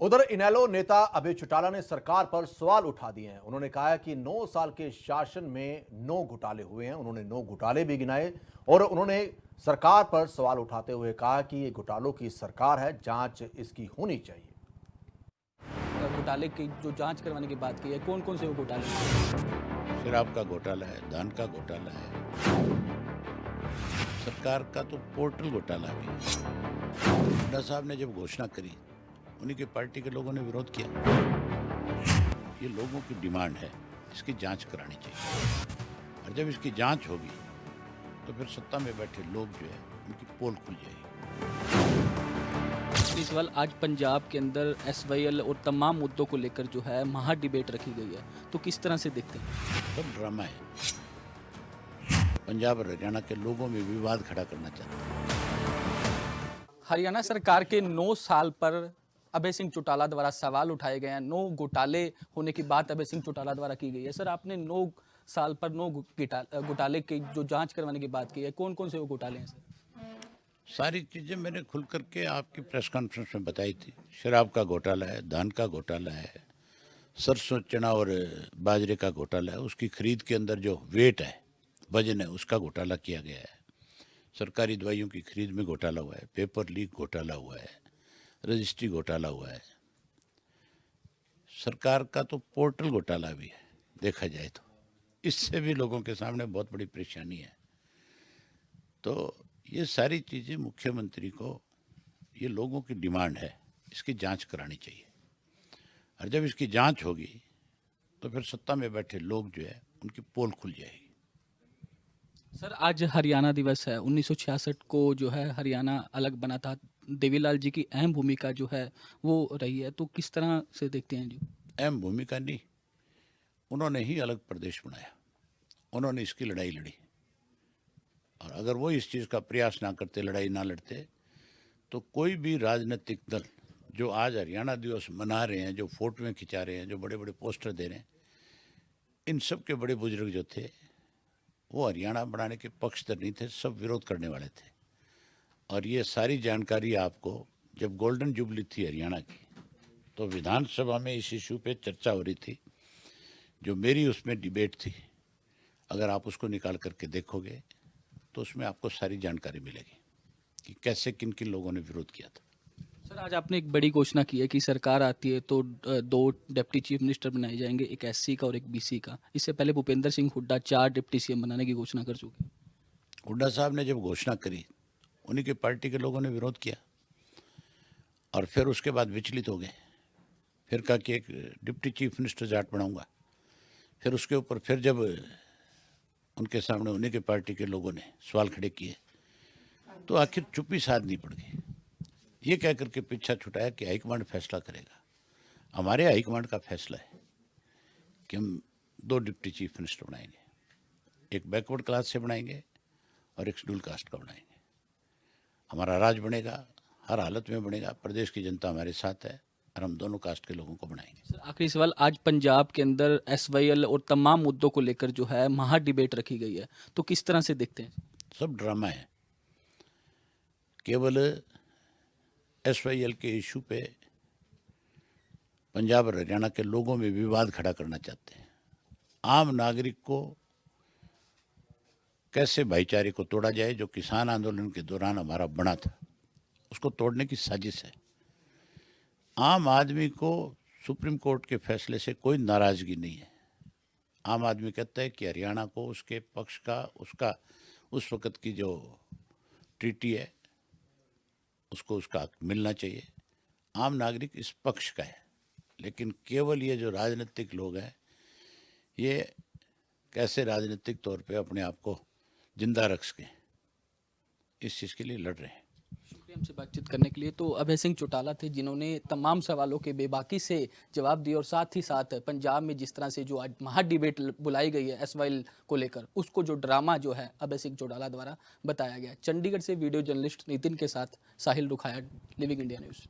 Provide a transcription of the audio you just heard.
उधर इनेलो नेता अभय चौटाला ने सरकार पर सवाल उठा दिए हैं। उन्होंने कहा है कि 9 साल के शासन में 9 घोटाले हुए हैं। उन्होंने 9 घोटाले भी गिनाए और उन्होंने सरकार पर सवाल उठाते हुए कहा कि ये घोटालों की सरकार है, जांच इसकी होनी चाहिए। घोटाले की जो जांच करवाने की बात की है, कौन कौन से वो घोटाले हैं? शराब का घोटाला है, धान का घोटाला है, सरकार का तो पोर्टल घोटाला भी है। हुड्डा साहब ने जब घोषणा करी, उन्हीं की पार्टी के लोगों ने विरोध किया। ये लोगों की डिमांड है, इसकी जांच करानी चाहिए और जब इसकी जांच होगी तो फिर सत्ता में बैठे लोग जो है उनकी पोल खुल जाएगी। इस सवाल आज पंजाब के अंदर एसवाईएल और तमाम मुद्दों को लेकर जो है महा डिबेट रखी गई है, तो किस तरह से देखते हैं? सब ड्रामा है। पंजाब और हरियाणा के लोगों में विवाद खड़ा करना चाहते हैं। हरियाणा सरकार के 9 साल पर अभय सिंह चौटाला द्वारा सवाल उठाए गए हैं। 9 घोटाले होने की बात अभय सिंह चौटाला द्वारा की गई है। सर, आपने 9 साल पर 9 घोटाले की जो जांच करवाने की बात की है, कौन कौन से वो घोटाले हैं सर? सारी चीजें मैंने खुल करके आपकी प्रेस कॉन्फ्रेंस में बताई थी। शराब का घोटाला है, धान का घोटाला है, सरसों चना और बाजरे का घोटाला है, उसकी खरीद के अंदर जो वेट है, वजन है, उसका घोटाला किया गया है। सरकारी दवाइयों की खरीद में घोटाला हुआ है, पेपर लीक घोटाला हुआ है, रजिस्ट्री घोटाला हुआ है। सरकार का तो पोर्टल घोटाला भी है, देखा जाए तो इससे भी लोगों के सामने बहुत बड़ी परेशानी है। तो ये सारी चीज़ें मुख्यमंत्री को, ये लोगों की डिमांड है, इसकी जांच करानी चाहिए और जब इसकी जांच होगी तो फिर सत्ता में बैठे लोग जो है उनकी पोल खुल जाएगी। सर, आज हरियाणा दिवस है। 1966 को जो है हरियाणा अलग बना था। देवीलाल जी की अहम भूमिका जो है वो रही है, तो किस तरह से देखते हैं जी? अहम भूमिका नहीं, उन्होंने ही अलग प्रदेश बनाया, उन्होंने इसकी लड़ाई लड़ी और अगर वो इस चीज़ का प्रयास ना करते, लड़ाई ना लड़ते, तो कोई भी राजनीतिक दल जो आज हरियाणा दिवस मना रहे हैं, जो फोटोएं खिंचा रहे हैं, जो बड़े बड़े पोस्टर दे रहे हैं, इन सब के बड़े बुजुर्ग जो थे वो हरियाणा बनाने के पक्षधर नहीं थे, सब विरोध करने वाले थे। और ये सारी जानकारी आपको, जब गोल्डन जुबली थी हरियाणा की, तो विधानसभा में इस इशू पे चर्चा हो रही थी, जो मेरी उसमें डिबेट थी, अगर आप उसको निकाल करके देखोगे तो उसमें आपको सारी जानकारी मिलेगी कि कैसे किन किन लोगों ने विरोध किया था। सर, आज आपने एक बड़ी घोषणा की है कि सरकार आती है तो 2 डिप्टी चीफ मिनिस्टर बनाए जाएंगे, एक एससी का और एक बीसी का। इससे पहले भूपेंद्र सिंह हुड्डा 4 डिप्टी सीएम बनाने की घोषणा कर चुके हैं। हुड्डा साहब ने जब घोषणा करी, उन्हीं के पार्टी के लोगों ने विरोध किया और फिर उसके बाद विचलित हो गए। फिर कहा कि एक डिप्टी चीफ मिनिस्टर जाट बनाऊंगा। फिर उसके ऊपर फिर जब उनके सामने उन्हीं के पार्टी के लोगों ने सवाल खड़े किए तो आखिर चुप्पी साधनी पड़ गई। ये कह करके पीछा छुटाया कि हाईकमांड फैसला करेगा। हमारे हाईकमांड का फैसला है कि हम 2 डिप्टी चीफ मिनिस्टर बनाएंगे, एक बैकवर्ड क्लास से बनाएंगे और एक शेड्यूल कास्ट का बनाएंगे। हमारा राज बनेगा, हर हालत में बनेगा, प्रदेश की जनता हमारे साथ है और हम दोनों कास्ट के लोगों को बनाएंगे। सर, आखिरी सवाल, आज पंजाब के अंदर एसवाईएल और तमाम मुद्दों को लेकर जो है महा डिबेट रखी गई है, तो किस तरह से देखते हैं? सब ड्रामा है। केवल एसवाईएल के इशू पे पंजाब और हरियाणा के लोगों में विवाद खड़ा करना चाहते हैं। आम नागरिक को कैसे भाईचारे को तोड़ा जाए, जो किसान आंदोलन के दौरान हमारा बना था, उसको तोड़ने की साजिश है। आम आदमी को सुप्रीम कोर्ट के फैसले से कोई नाराजगी नहीं है। आम आदमी कहता है कि हरियाणा को उसके पक्ष का, उसका उस वक़्त की जो ट्रीटी है उसको उसका हक मिलना चाहिए। आम नागरिक इस पक्ष का है, लेकिन केवल ये जो राजनीतिक लोग हैं, ये कैसे राजनीतिक तौर पे अपने आप को जिंदा रख सकें, इस चीज़ के लिए लड़ रहे हैं। शुक्रिया हमसे बातचीत करने के लिए। तो अभय सिंह चौटाला थे जिन्होंने तमाम सवालों के बेबाकी से जवाब दिए और साथ ही साथ पंजाब में जिस तरह से जो आज महा डिबेट बुलाई गई है एसवाईएल को लेकर, उसको जो ड्रामा जो है अभय सिंह चौटाला द्वारा बताया गया। चंडीगढ़ से वीडियो जर्नलिस्ट नितिन के साथ साहिल रुखाया, लिविंग इंडिया न्यूज़।